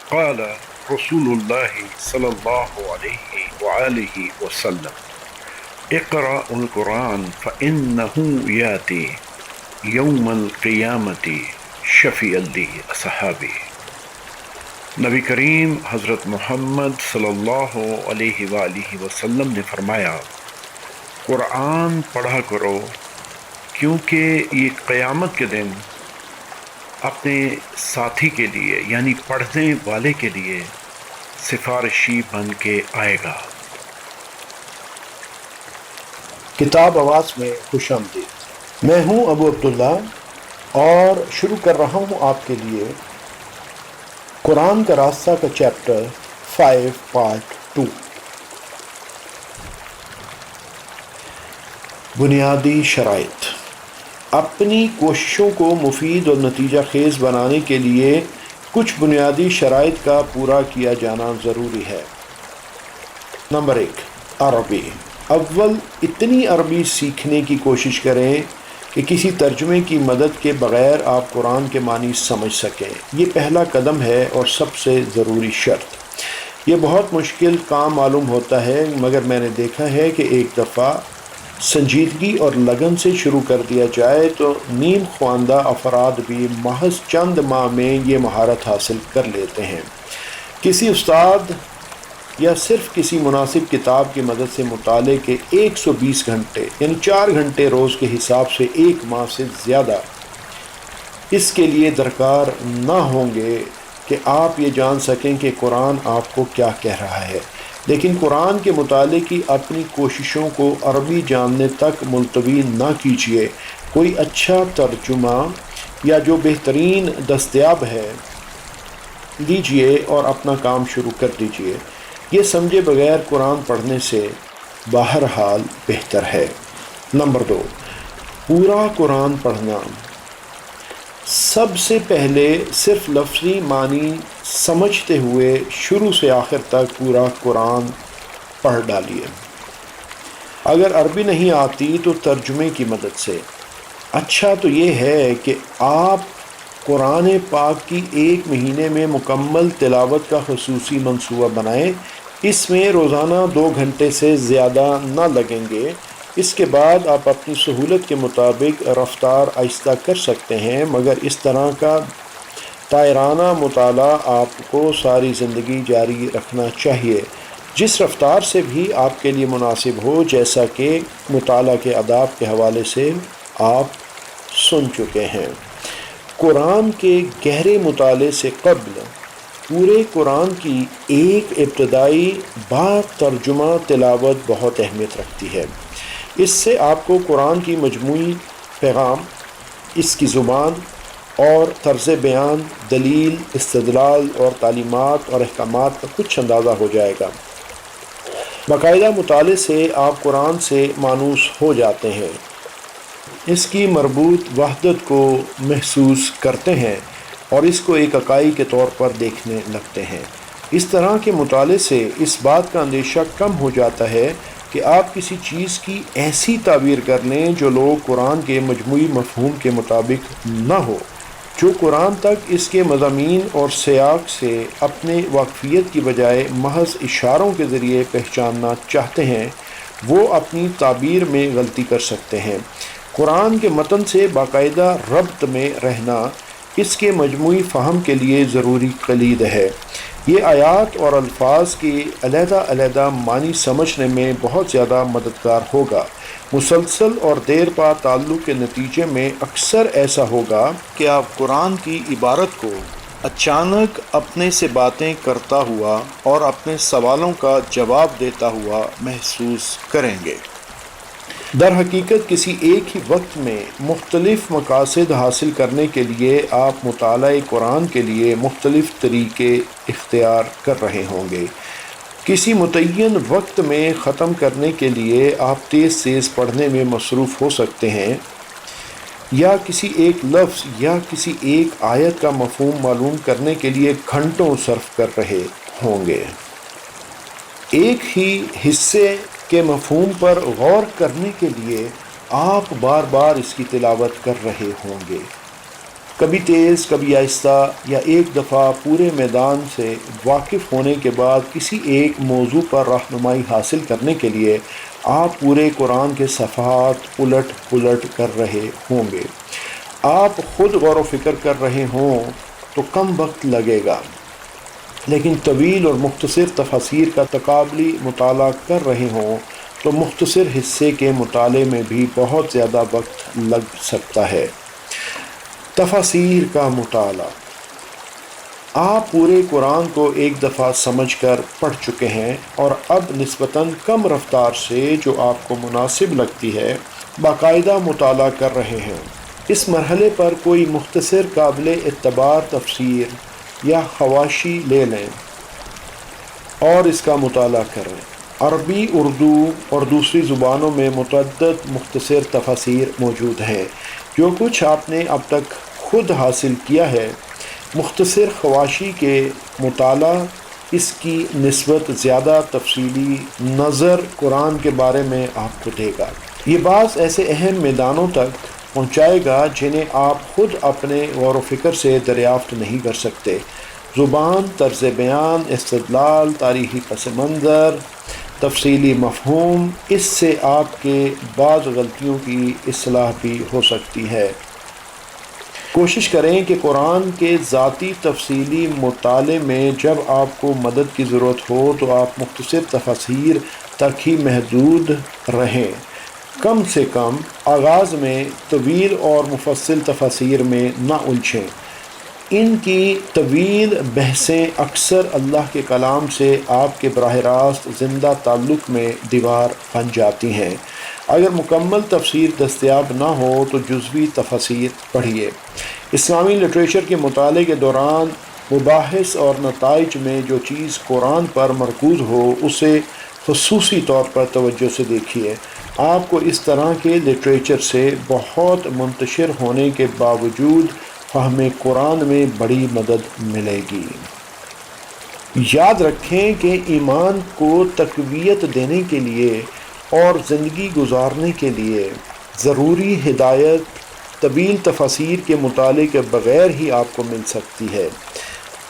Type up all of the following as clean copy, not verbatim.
قال رسول الله صلى الله عليه وآله وسلم اقرأ القرآن فإنه يأتي يوم القيامة شفيعا لأصحابه۔ نبی کریم حضرت محمد صلی اللہ علیہ وآلہ وسلم نے فرمایا، قرآن پڑھا کرو کیونکہ یہ قیامت کے دن اپنے ساتھی کے لیے یعنی پڑھنے والے کے لیے سفارشی بن کے آئے گا۔ کتاب آواز میں خوش آمدید۔ میں ہوں ابو عبداللہ اور شروع کر رہا ہوں آپ کے لیے قرآن کا راستہ کا چیپٹر 5 پارٹ 2۔ بنیادی شرائط۔ اپنی کوششوں کو مفید اور نتیجہ خیز بنانے کے لیے کچھ بنیادی شرائط کا پورا کیا جانا ضروری ہے۔ نمبر 1، عربی۔ اول اتنی عربی سیکھنے کی کوشش کریں کہ کسی ترجمے کی مدد کے بغیر آپ قرآن کے معنی سمجھ سکیں۔ یہ پہلا قدم ہے اور سب سے ضروری شرط۔ یہ بہت مشکل کام معلوم ہوتا ہے، مگر میں نے دیکھا ہے کہ ایک دفعہ سنجیدگی اور لگن سے شروع کر دیا جائے تو نیم خواندہ افراد بھی محض چند ماہ میں یہ مہارت حاصل کر لیتے ہیں۔ کسی استاد یا صرف کسی مناسب کتاب کی مدد سے مطالعے کے 120 گھنٹے یعنی 4 گھنٹے روز کے حساب سے 1 ماہ سے زیادہ اس کے لیے درکار نہ ہوں گے کہ آپ یہ جان سکیں کہ قرآن آپ کو کیا کہہ رہا ہے۔ لیکن قرآن کے مطالعے کی اپنی کوششوں کو عربی جاننے تک ملتوی نہ کیجیے۔ کوئی اچھا ترجمہ یا جو بہترین دستیاب ہے لیجئے اور اپنا کام شروع کر دیجئے۔ یہ سمجھے بغیر قرآن پڑھنے سے بہرحال بہتر ہے۔ نمبر 2، پورا قرآن پڑھنا۔ سب سے پہلے صرف لفظی معنی سمجھتے ہوئے شروع سے آخر تک پورا قرآن پڑھ ڈالیے۔ اگر عربی نہیں آتی تو ترجمے کی مدد سے۔ اچھا تو یہ ہے کہ آپ قرآن پاک کی 1 مہینے میں مکمل تلاوت کا خصوصی منصوبہ بنائیں۔ اس میں روزانہ 2 گھنٹے سے زیادہ نہ لگیں گے۔ اس کے بعد آپ اپنی سہولت کے مطابق رفتار آہستہ کر سکتے ہیں، مگر اس طرح کا طائرانہ مطالعہ آپ کو ساری زندگی جاری رکھنا چاہیے، جس رفتار سے بھی آپ کے لیے مناسب ہو، جیسا کہ مطالعہ کے آداب کے حوالے سے آپ سن چکے ہیں۔ قرآن کے گہرے مطالعے سے قبل پورے قرآن کی ایک ابتدائی با ترجمہ تلاوت بہت اہمیت رکھتی ہے۔ اس سے آپ کو قرآن کی مجموعی پیغام، اس کی زبان اور طرز بیان، دلیل، استدلال اور تعلیمات اور احکامات کا کچھ اندازہ ہو جائے گا۔ باقاعدہ مطالعے سے آپ قرآن سے مانوس ہو جاتے ہیں، اس کی مربوط وحدت کو محسوس کرتے ہیں اور اس کو ایک اکائی کے طور پر دیکھنے لگتے ہیں۔ اس طرح کے مطالعے سے اس بات کا اندیشہ کم ہو جاتا ہے کہ آپ کسی چیز کی ایسی تعبیر کر لیں جو لوگ قرآن کے مجموعی مفہوم کے مطابق نہ ہو۔ جو قرآن تک اس کے مضامین اور سیاق سے اپنے واقفیت کی بجائے محض اشاروں کے ذریعے پہچاننا چاہتے ہیں، وہ اپنی تعبیر میں غلطی کر سکتے ہیں۔ قرآن کے متن سے باقاعدہ ربط میں رہنا اس کے مجموعی فہم کے لیے ضروری کلید ہے۔ یہ آیات اور الفاظ کے علیحدہ علیحدہ معنی سمجھنے میں بہت زیادہ مددگار ہوگا۔ مسلسل اور دیر پا تعلق کے نتیجے میں اکثر ایسا ہوگا کہ آپ قرآن کی عبارت کو اچانک اپنے سے باتیں کرتا ہوا اور اپنے سوالوں کا جواب دیتا ہوا محسوس کریں گے۔ در حقیقت کسی ایک ہی وقت میں مختلف مقاصد حاصل کرنے کے لیے آپ مطالعہ قرآن کے لیے مختلف طریقے اختیار کر رہے ہوں گے۔ کسی متعین وقت میں ختم کرنے کے لیے آپ تیز تیز پڑھنے میں مصروف ہو سکتے ہیں، یا کسی ایک لفظ یا کسی ایک آیت کا مفہوم معلوم کرنے کے لیے گھنٹوں صرف کر رہے ہوں گے۔ ایک ہی حصے کے مفہوم پر غور کرنے کے لیے آپ بار بار اس کی تلاوت کر رہے ہوں گے۔ کبھی تیز کبھی آہستہ، یا ایک دفعہ پورے میدان سے واقف ہونے کے بعد کسی ایک موضوع پر رہنمائی حاصل کرنے کے لیے آپ پورے قرآن کے صفحات الٹ پلٹ کر رہے ہوں گے۔ آپ خود غور و فکر کر رہے ہوں تو کم وقت لگے گا، لیکن طویل اور مختصر تفاسیر کا تقابلی مطالعہ کر رہے ہوں تو مختصر حصے کے مطالعے میں بھی بہت زیادہ وقت لگ سکتا ہے۔ تفاسیر کا مطالعہ۔ آپ پورے قرآن کو ایک دفعہ سمجھ کر پڑھ چکے ہیں اور اب نسبتاً کم رفتار سے، جو آپ کو مناسب لگتی ہے، باقاعدہ مطالعہ کر رہے ہیں۔ اس مرحلے پر کوئی مختصر قابل اعتبار تفسیر یا حواشی لے لیں اور اس کا مطالعہ کریں۔ عربی، اردو اور دوسری زبانوں میں متعدد مختصر تفاسیر موجود ہیں۔ جو کچھ آپ نے اب تک خود حاصل کیا ہے، مختصر حواشی کے مطالعہ اس کی نسبت زیادہ تفصیلی نظر قرآن کے بارے میں آپ کو دے گا۔ یہ بعض ایسے اہم میدانوں تک پہنچائے گا جنہیں آپ خود اپنے غور و فکر سے دریافت نہیں کر سکتے۔ زبان، طرز بیان، استدلال، تاریخی پس منظر، تفصیلی مفہوم، اس سے آپ کے بعض غلطیوں کی اصلاح بھی ہو سکتی ہے۔ کوشش کریں کہ قرآن کے ذاتی تفصیلی مطالعے میں جب آپ کو مدد کی ضرورت ہو تو آپ مختصر تفاسیر تک ہی محدود رہیں۔ کم سے کم آغاز میں طویل اور مفصل تفاسیر میں نہ الجھیں۔ ان کی طویل بحثیں اکثر اللہ کے کلام سے آپ کے براہ راست زندہ تعلق میں دیوار بن جاتی ہیں۔ اگر مکمل تفسیر دستیاب نہ ہو تو جزوی تفاسیر پڑھیے۔ اسلامی لٹریچر کے مطالعے کے دوران مباحث اور نتائج میں جو چیز قرآن پر مرکوز ہو اسے خصوصی طور پر توجہ سے دیکھیے۔ آپ کو اس طرح کے لٹریچر سے بہت منتشر ہونے کے باوجود فہم قرآن میں بڑی مدد ملے گی۔ یاد رکھیں کہ ایمان کو تقویت دینے کے لیے اور زندگی گزارنے کے لیے ضروری ہدایت طویل تفاسیر کے مطالعے کے بغیر ہی آپ کو مل سکتی ہے۔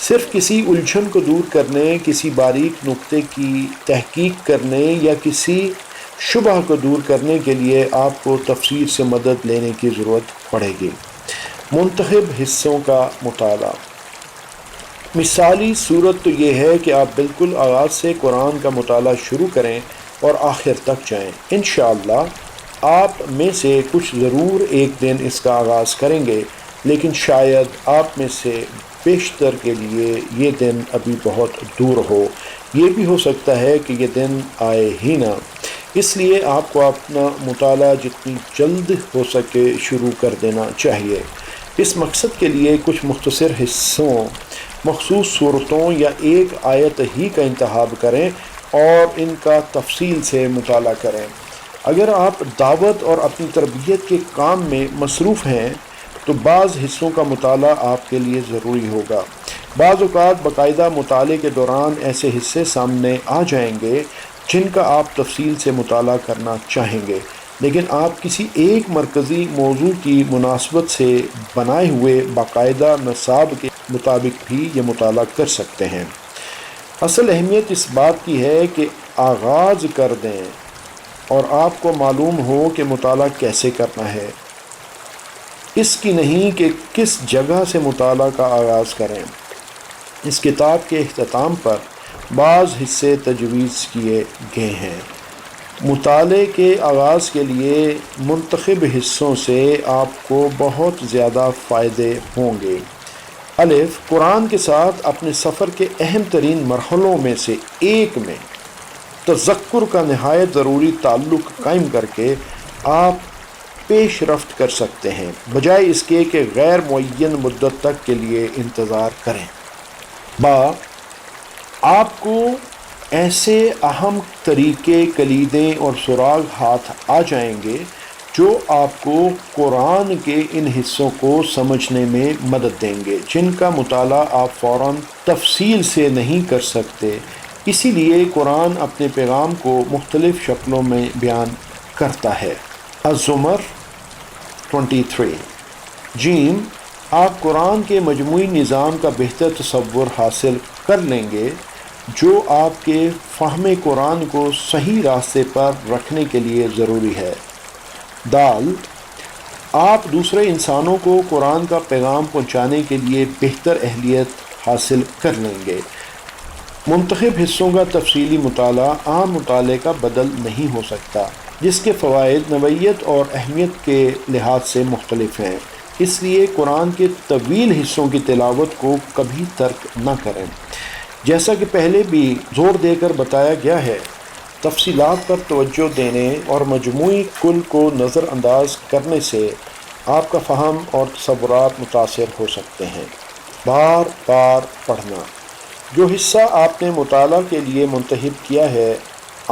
صرف کسی الجھن کو دور کرنے، کسی باریک نقطے کی تحقیق کرنے یا کسی شبہ کو دور کرنے کے لیے آپ کو تفسیر سے مدد لینے کی ضرورت پڑے گی۔ منتخب حصوں کا مطالعہ۔ مثالی صورت تو یہ ہے کہ آپ بالکل آغاز سے قرآن کا مطالعہ شروع کریں اور آخر تک جائیں۔ انشاءاللہ آپ میں سے کچھ ضرور ایک دن اس کا آغاز کریں گے، لیکن شاید آپ میں سے بیشتر کے لیے یہ دن ابھی بہت دور ہو۔ یہ بھی ہو سکتا ہے کہ یہ دن آئے ہی نہ۔ اس لیے آپ کو اپنا مطالعہ جتنی جلد ہو سکے شروع کر دینا چاہیے۔ اس مقصد کے لیے کچھ مختصر حصوں، مخصوص صورتوں یا ایک آیت ہی کا انتخاب کریں اور ان کا تفصیل سے مطالعہ کریں۔ اگر آپ دعوت اور اپنی تربیت کے کام میں مصروف ہیں تو بعض حصوں کا مطالعہ آپ کے لیے ضروری ہوگا۔ بعض اوقات باقاعدہ مطالعے کے دوران ایسے حصے سامنے آ جائیں گے جن کا آپ تفصیل سے مطالعہ کرنا چاہیں گے، لیکن آپ کسی ایک مرکزی موضوع کی مناسبت سے بنائے ہوئے باقاعدہ نصاب کے مطابق بھی یہ مطالعہ کر سکتے ہیں۔ اصل اہمیت اس بات کی ہے کہ آغاز کر دیں اور آپ کو معلوم ہو کہ مطالعہ کیسے کرنا ہے، اس کی نہیں کہ کس جگہ سے مطالعہ کا آغاز کریں۔ اس کتاب کے اختتام پر بعض حصے تجویز کیے گئے ہیں۔ مطالعے کے آغاز کے لیے منتخب حصوں سے آپ کو بہت زیادہ فائدے ہوں گے۔ الف، قرآن کے ساتھ اپنے سفر کے اہم ترین مرحلوں میں سے ایک میں تذکر کا نہایت ضروری تعلق قائم کر کے آپ پیش رفت کر سکتے ہیں، بجائے اس کے کہ غیر معین مدت تک کے لیے انتظار کریں۔ با، آپ کو ایسے اہم طریقے، کلیدیں اور سراغ ہاتھ آ جائیں گے جو آپ کو قرآن کے ان حصوں کو سمجھنے میں مدد دیں گے جن کا مطالعہ آپ فوراً تفصیل سے نہیں کر سکتے۔ اسی لیے قرآن اپنے پیغام کو مختلف شکلوں میں بیان کرتا ہے۔ الزمر 23۔ جیم، آپ قرآن کے مجموعی نظام کا بہتر تصور حاصل کر لیں گے جو آپ کے فہم قرآن کو صحیح راستے پر رکھنے کے لیے ضروری ہے۔ دال، آپ دوسرے انسانوں کو قرآن کا پیغام پہنچانے کے لیے بہتر اہلیت حاصل کر لیں گے۔ منتخب حصوں کا تفصیلی مطالعہ عام مطالعے کا بدل نہیں ہو سکتا، جس کے فوائد نوعیت اور اہمیت کے لحاظ سے مختلف ہیں۔ اس لیے قرآن کے طویل حصوں کی تلاوت کو کبھی ترک نہ کریں۔ جیسا کہ پہلے بھی زور دے کر بتایا گیا ہے، تفصیلات پر توجہ دینے اور مجموعی کل کو نظر انداز کرنے سے آپ کا فہم اور تصورات متاثر ہو سکتے ہیں۔ بار بار پڑھنا، جو حصہ آپ نے مطالعہ کے لیے منتخب کیا ہے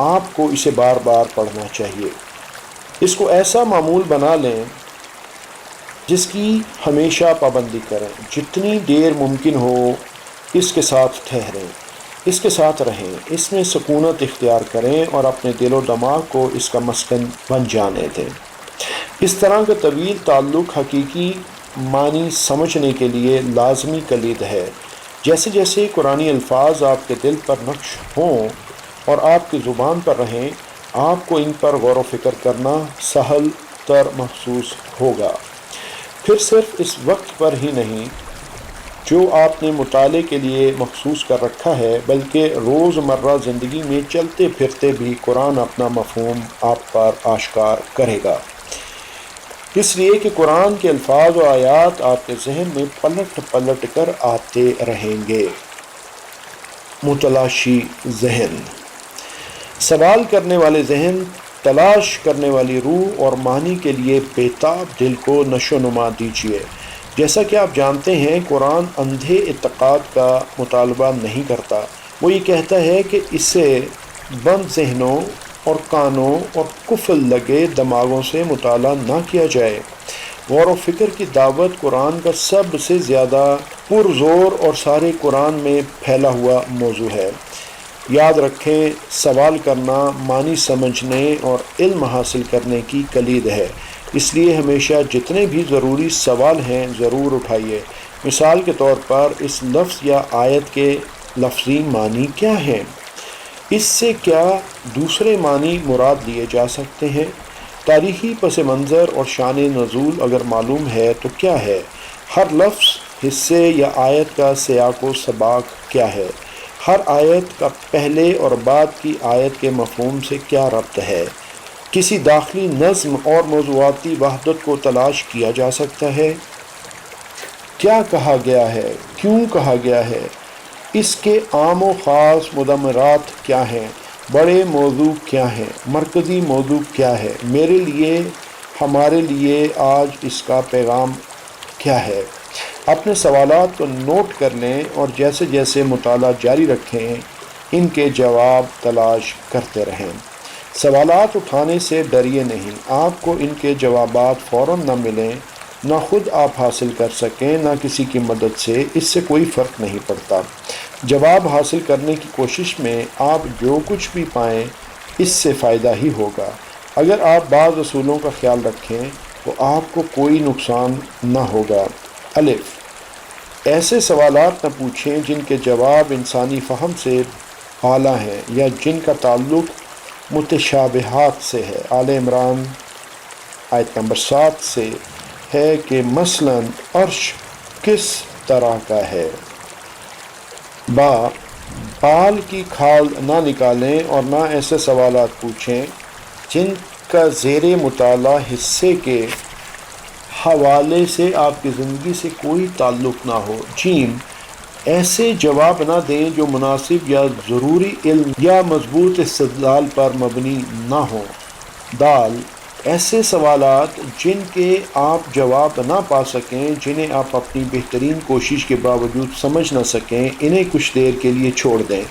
آپ کو اسے بار بار پڑھنا چاہیے۔ اس کو ایسا معمول بنا لیں جس کی ہمیشہ پابندی کریں۔ جتنی دیر ممکن ہو اس کے ساتھ ٹھہریں، اس کے ساتھ رہیں، اس میں سکونت اختیار کریں اور اپنے دل و دماغ کو اس کا مسکن بن جانے دیں۔ اس طرح کا طویل تعلق حقیقی معنی سمجھنے کے لیے لازمی کلید ہے۔ جیسے جیسے قرآنی الفاظ آپ کے دل پر نقش ہوں اور آپ کی زبان پر رہیں، آپ کو ان پر غور و فکر کرنا سہل تر محسوس ہوگا۔ پھر صرف اس وقت پر ہی نہیں جو آپ نے مطالعے کے لیے مخصوص کر رکھا ہے، بلکہ روزمرہ زندگی میں چلتے پھرتے بھی قرآن اپنا مفہوم آپ پر آشکار کرے گا، اس لیے کہ قرآن کے الفاظ و آیات آپ کے ذہن میں پلٹ پلٹ کر آتے رہیں گے۔ متلاشی ذہن، سوال کرنے والے ذہن، تلاش کرنے والی روح اور معنی کے لیے بیتاب دل کو نشو و نما دیجیے۔ جیسا کہ آپ جانتے ہیں، قرآن اندھے اعتقاد کا مطالبہ نہیں کرتا۔ وہ یہ کہتا ہے کہ اسے بند ذہنوں اور کانوں اور قفل لگے دماغوں سے مطالعہ نہ کیا جائے۔ غور و فکر کی دعوت قرآن کا سب سے زیادہ پرزور اور سارے قرآن میں پھیلا ہوا موضوع ہے۔ یاد رکھیں، سوال کرنا معنی سمجھنے اور علم حاصل کرنے کی کلید ہے۔ اس لیے ہمیشہ جتنے بھی ضروری سوال ہیں ضرور اٹھائیے۔ مثال کے طور پر اس لفظ یا آیت کے لفظی معنی کیا ہیں؟ اس سے کیا دوسرے معنی مراد لیے جا سکتے ہیں؟ تاریخی پس منظر اور شان نزول اگر معلوم ہے تو کیا ہے؟ ہر لفظ، حصے یا آیت کا سیاق و سباق کیا ہے؟ ہر آیت کا پہلے اور بعد کی آیت کے مفہوم سے کیا ربط ہے؟ کسی داخلی نظم اور موضوعاتی وحدت کو تلاش کیا جا سکتا ہے؟ کیا کہا گیا ہے؟ کیوں کہا گیا ہے؟ اس کے عام و خاص مدمرات کیا ہیں؟ بڑے موضوع کیا ہیں؟ مرکزی موضوع کیا ہے؟ میرے لیے، ہمارے لیے آج اس کا پیغام کیا ہے؟ اپنے سوالات کو نوٹ کر لیں اور جیسے جیسے مطالعہ جاری رکھیں ان کے جواب تلاش کرتے رہیں۔ سوالات اٹھانے سے ڈریے نہیں۔ آپ کو ان کے جوابات فوراً نہ ملیں، نہ خود آپ حاصل کر سکیں، نہ کسی کی مدد سے، اس سے کوئی فرق نہیں پڑتا۔ جواب حاصل کرنے کی کوشش میں آپ جو کچھ بھی پائیں اس سے فائدہ ہی ہوگا۔ اگر آپ بعض اصولوں کا خیال رکھیں تو آپ کو کوئی نقصان نہ ہوگا۔ الف، ایسے سوالات نہ پوچھیں جن کے جواب انسانی فہم سے اعلیٰ ہیں یا جن کا تعلق متشابہات سے ہے۔ آل عمران آیت نمبر 7 سے ہے کہ مثلاً عرش کس طرح کا ہے۔ با، بال کی کھال نہ نکالیں اور نہ ایسے سوالات پوچھیں جن کا زیر مطالعہ حصے کے حوالے سے آپ کی زندگی سے کوئی تعلق نہ ہو۔ جیم، ایسے جواب نہ دیں جو مناسب یا ضروری علم یا مضبوط استدلال پر مبنی نہ ہوں۔ دال، ایسے سوالات جن کے آپ جواب نہ پا سکیں، جنہیں آپ اپنی بہترین کوشش کے باوجود سمجھ نہ سکیں، انہیں کچھ دیر کے لیے چھوڑ دیں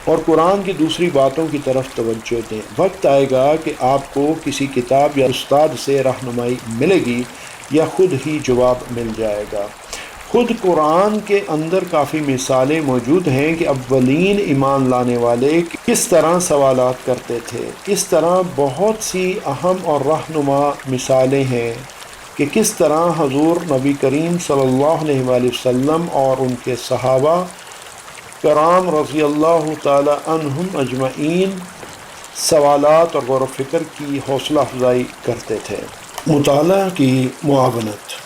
اور قرآن کی دوسری باتوں کی طرف توجہ دیں۔ وقت آئے گا کہ آپ کو کسی کتاب یا استاد سے رہنمائی ملے گی یا خود ہی جواب مل جائے گا۔ خود قرآن کے اندر کافی مثالیں موجود ہیں کہ اولین ایمان لانے والے کس طرح سوالات کرتے تھے۔ اس طرح بہت سی اہم اور رہنما مثالیں ہیں کہ کہ کس طرح حضور نبی کریم صلی اللہ علیہ وآلہ وسلم اور ان کے صحابہ کرام رضی اللہ تعالی عنہم اجمعین سوالات اور غور و فکر کی حوصلہ افزائی کرتے تھے۔ مطالعہ کی معاونت۔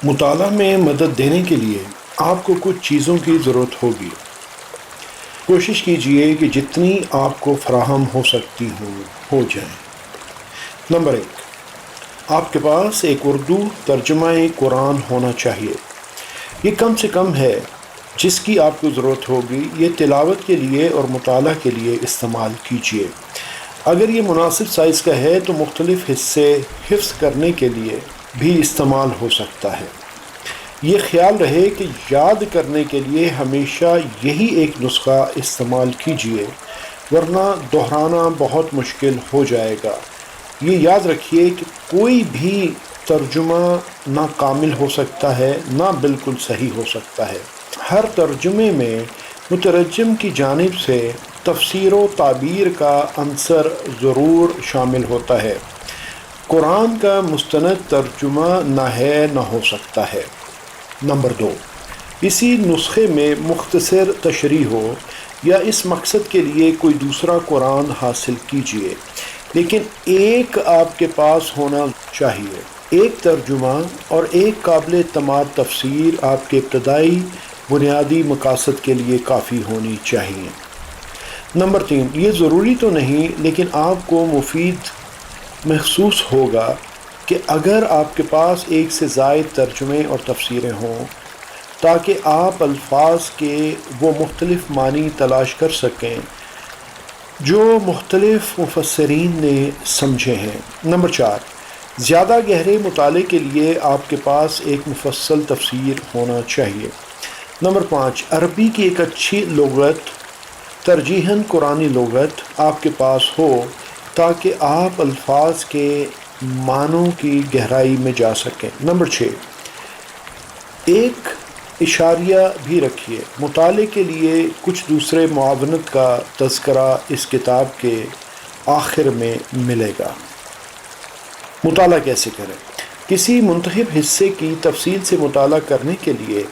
مطالعہ میں مدد دینے کے لیے آپ کو کچھ چیزوں کی ضرورت ہوگی۔ کوشش کیجئے کہ جتنی آپ کو فراہم ہو سکتی ہو جائیں۔ نمبر 1، آپ کے پاس ایک اردو ترجمہ قرآن ہونا چاہیے۔ یہ کم سے کم ہے جس کی آپ کو ضرورت ہوگی۔ یہ تلاوت کے لیے اور مطالعہ کے لیے استعمال کیجیے۔ اگر یہ مناسب سائز کا ہے تو مختلف حصے حفظ کرنے کے لیے بھی استعمال ہو سکتا ہے۔ یہ خیال رہے کہ یاد کرنے کے لیے ہمیشہ یہی ایک نسخہ استعمال کیجیے، ورنہ دہرانا بہت مشکل ہو جائے گا۔ یہ یاد رکھیے کہ کوئی بھی ترجمہ نہ کامل ہو سکتا ہے نہ بالکل صحیح ہو سکتا ہے۔ ہر ترجمے میں مترجم کی جانب سے تفسیر و تعبیر کا عنصر ضرور شامل ہوتا ہے۔ قرآن کا مستند ترجمہ نہ ہے نہ ہو سکتا ہے۔ نمبر 2، اسی نسخے میں مختصر تشریح ہو یا اس مقصد کے لیے کوئی دوسرا قرآن حاصل کیجیے، لیکن ایک آپ کے پاس ہونا چاہیے۔ ایک ترجمہ اور ایک قابل اعتماد تفسیر آپ کے ابتدائی بنیادی مقاصد کے لیے کافی ہونی چاہیے۔ نمبر 3، یہ ضروری تو نہیں لیکن آپ کو مفید محسوس ہوگا کہ اگر آپ کے پاس ایک سے زائد ترجمے اور تفسیریں ہوں، تاکہ آپ الفاظ کے وہ مختلف معنی تلاش کر سکیں جو مختلف مفسرین نے سمجھے ہیں۔ نمبر 4، زیادہ گہرے مطالعے کے لیے آپ کے پاس ایک مفصل تفسیر ہونا چاہیے۔ نمبر 5، عربی کی ایک اچھی لغت، ترجیحاً قرآنی لغت آپ کے پاس ہو تاکہ آپ الفاظ کے معنوں کی گہرائی میں جا سکیں۔ نمبر 6، ایک اشاریہ بھی رکھیے۔ مطالعے کے لیے کچھ دوسرے معاونت کا تذکرہ اس کتاب کے آخر میں ملے گا۔ مطالعہ کیسے کریں؟ کسی منتخب حصے کی تفصیل سے مطالعہ کرنے کے لیے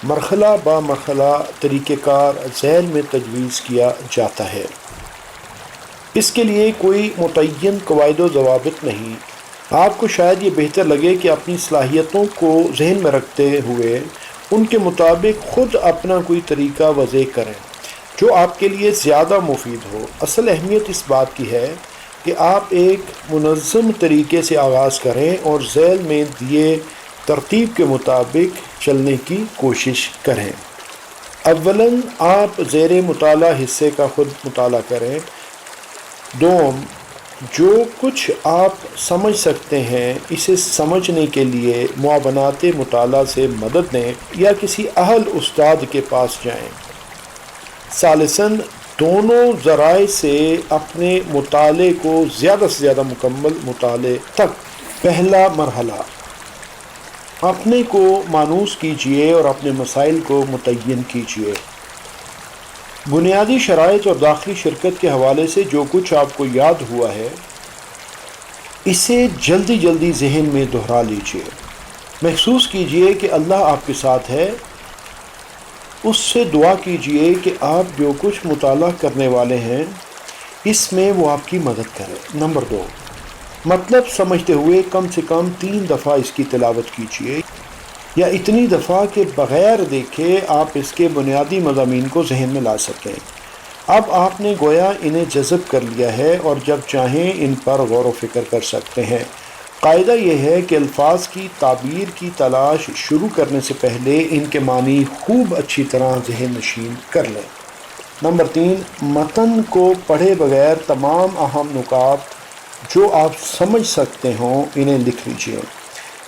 مرحلہ با مرحلہ طریقہ کار ذیل میں تجویز کیا جاتا ہے۔ اس کے لیے کوئی متعین قواعد و ضوابط نہیں۔ آپ کو شاید یہ بہتر لگے کہ اپنی صلاحیتوں کو ذہن میں رکھتے ہوئے ان کے مطابق خود اپنا کوئی طریقہ وضع کریں جو آپ کے لیے زیادہ مفید ہو۔ اصل اہمیت اس بات کی ہے کہ آپ ایک منظم طریقے سے آغاز کریں اور ذیل میں دیے ترتیب کے مطابق چلنے کی کوشش کریں۔ اولاً آپ زیر مطالعہ حصے کا خود مطالعہ کریں۔ دوم، جو کچھ آپ سمجھ سکتے ہیں اسے سمجھنے کے لیے معاونات مطالعہ سے مدد لیں یا کسی اہل استاد کے پاس جائیں۔ ثالثاً، دونوں ذرائع سے اپنے مطالعے کو زیادہ سے زیادہ مکمل مطالعے تک۔ پہلا مرحلہ، اپنے کو مانوس کیجیے اور اپنے مسائل کو متعین کیجیے۔ بنیادی شرائط اور داخلی شرکت کے حوالے سے جو کچھ آپ کو یاد ہوا ہے اسے جلدی جلدی ذہن میں دہرا لیجیے۔ محسوس کیجیے کہ اللہ آپ کے ساتھ ہے۔ اس سے دعا کیجیے کہ آپ جو کچھ مطالعہ کرنے والے ہیں اس میں وہ آپ کی مدد کرے۔ نمبر 2، مطلب سمجھتے ہوئے کم سے کم 3 دفعہ اس کی تلاوت کیجیے، یا اتنی دفعہ کہ بغیر دیکھے آپ اس کے بنیادی مضامین کو ذہن میں لا سکیں۔ اب آپ نے گویا انہیں جذب کر لیا ہے اور جب چاہیں ان پر غور و فکر کر سکتے ہیں۔ قاعدہ یہ ہے کہ الفاظ کی تعبیر کی تلاش شروع کرنے سے پہلے ان کے معنی خوب اچھی طرح ذہن نشین کر لیں۔ نمبر 3، متن کو پڑھے بغیر تمام اہم نکات جو آپ سمجھ سکتے ہوں انہیں لکھ لیجیے،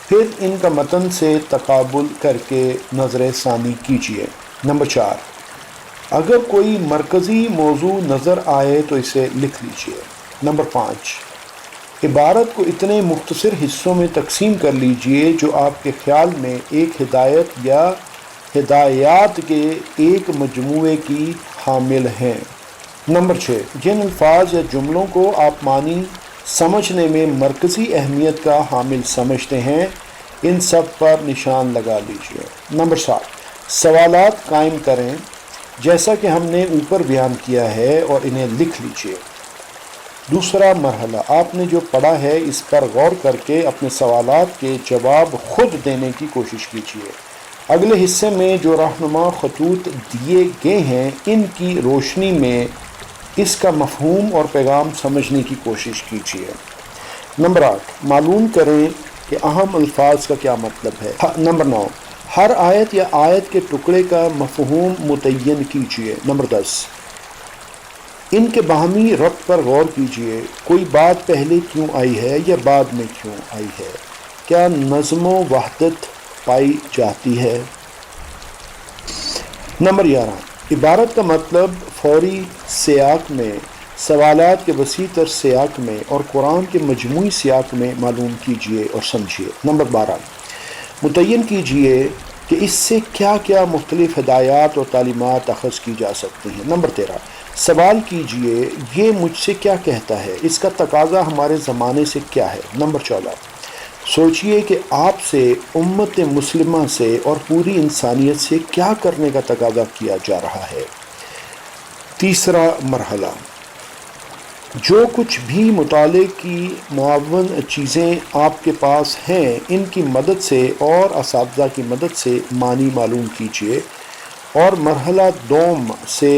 پھر ان کا متن سے تقابل کر کے نظر ثانی کیجیے۔ نمبر 4، اگر کوئی مرکزی موضوع نظر آئے تو اسے لکھ لیجیے۔ نمبر 5، عبارت کو اتنے مختصر حصوں میں تقسیم کر لیجیے جو آپ کے خیال میں ایک ہدایت یا ہدایات کے ایک مجموعے کی حامل ہیں۔ نمبر 6، جن الفاظ یا جملوں کو آپ معنی سمجھنے میں مرکزی اہمیت کا حامل سمجھتے ہیں، ان سب پر نشان لگا لیجیے۔ نمبر 7، سوالات قائم کریں جیسا کہ ہم نے اوپر بیان کیا ہے اور انہیں لکھ لیجیے۔ دوسرا مرحلہ، آپ نے جو پڑھا ہے اس پر غور کر کے اپنے سوالات کے جواب خود دینے کی کوشش کیجیے۔ اگلے حصے میں جو رہنما خطوط دیے گئے ہیں ان کی روشنی میں اس کا مفہوم اور پیغام سمجھنے کی کوشش کیجیے۔ نمبر 8، معلوم کریں کہ اہم الفاظ کا کیا مطلب ہے۔ نمبر 9، ہر آیت یا آیت کے ٹکڑے کا مفہوم متعین کیجیے۔ نمبر 10، ان کے باہمی ربط پر غور کیجیے، کوئی بات پہلے کیوں آئی ہے یا بعد میں کیوں آئی ہے، کیا نظم و وحدت پائی جاتی ہے۔ نمبر 11، عبارت کا مطلب فوری سیاق میں، سوالات کے وسیع تر سیاق میں اور قرآن کے مجموعی سیاق میں معلوم کیجیے اور سمجھیے۔ نمبر 12، متعین کیجیے کہ اس سے کیا کیا مختلف ہدایات اور تعلیمات اخذ کی جا سکتی ہیں۔ نمبر 13، سوال کیجیے یہ مجھ سے کیا کہتا ہے، اس کا تقاضا ہمارے زمانے سے کیا ہے۔ نمبر 14، سوچئے کہ آپ سے، امت مسلمہ سے اور پوری انسانیت سے کیا کرنے کا تقاضا کیا جا رہا ہے۔ تیسرا مرحلہ، جو کچھ بھی مطالعے کی معاون چیزیں آپ کے پاس ہیں ان کی مدد سے اور اساتذہ کی مدد سے معنی معلوم کیجیے اور مرحلہ دوم سے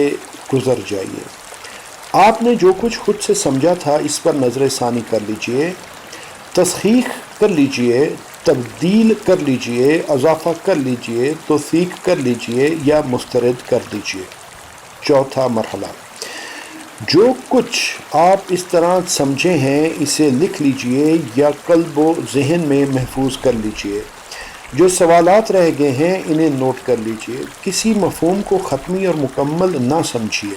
گزر جائیے۔ آپ نے جو کچھ خود سے سمجھا تھا اس پر نظر ثانی کر لیجیے، تصحیح کر لیجیے، تبدیل کر لیجیے، اضافہ کر لیجیے، توثیق کر لیجیے یا مسترد کر دیجیے۔ چوتھا مرحلہ، جو کچھ آپ اس طرح سمجھے ہیں اسے لکھ لیجیے یا قلب و ذہن میں محفوظ کر لیجیے۔ جو سوالات رہ گئے ہیں انہیں نوٹ کر لیجیے، کسی مفہوم کو ختمی اور مکمل نہ سمجھیے۔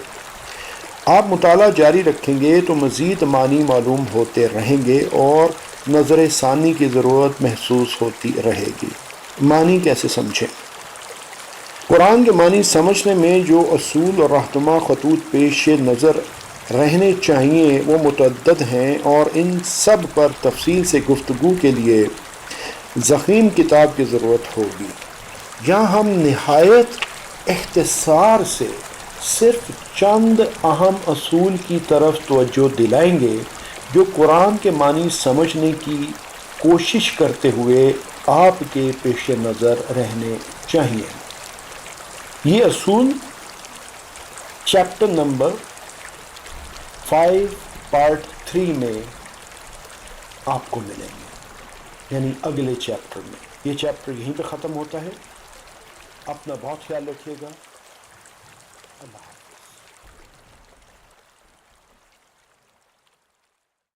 آپ مطالعہ جاری رکھیں گے تو مزید معنی معلوم ہوتے رہیں گے اور نظر ثانی کی ضرورت محسوس ہوتی رہے گی۔ معنی کیسے سمجھیں؟ قرآن کے معنی سمجھنے میں جو اصول اور رہنما خطوط پیش نظر رہنے چاہیے وہ متعدد ہیں اور ان سب پر تفصیل سے گفتگو کے لیے ضخیم کتاب کی ضرورت ہوگی۔ یہاں ہم نہایت اختصار سے صرف چند اہم اصول کی طرف توجہ دلائیں گے جو قرآن کے معنی سمجھنے کی کوشش کرتے ہوئے آپ کے پیش نظر رہنے چاہیے۔ یہ اصول چیپٹر نمبر 5 پارٹ 3 میں آپ کو ملیں گے، یعنی اگلے چیپٹر میں۔ یہ چیپٹر یہیں پہ ختم ہوتا ہے۔ اپنا بہت خیال رکھیے گا۔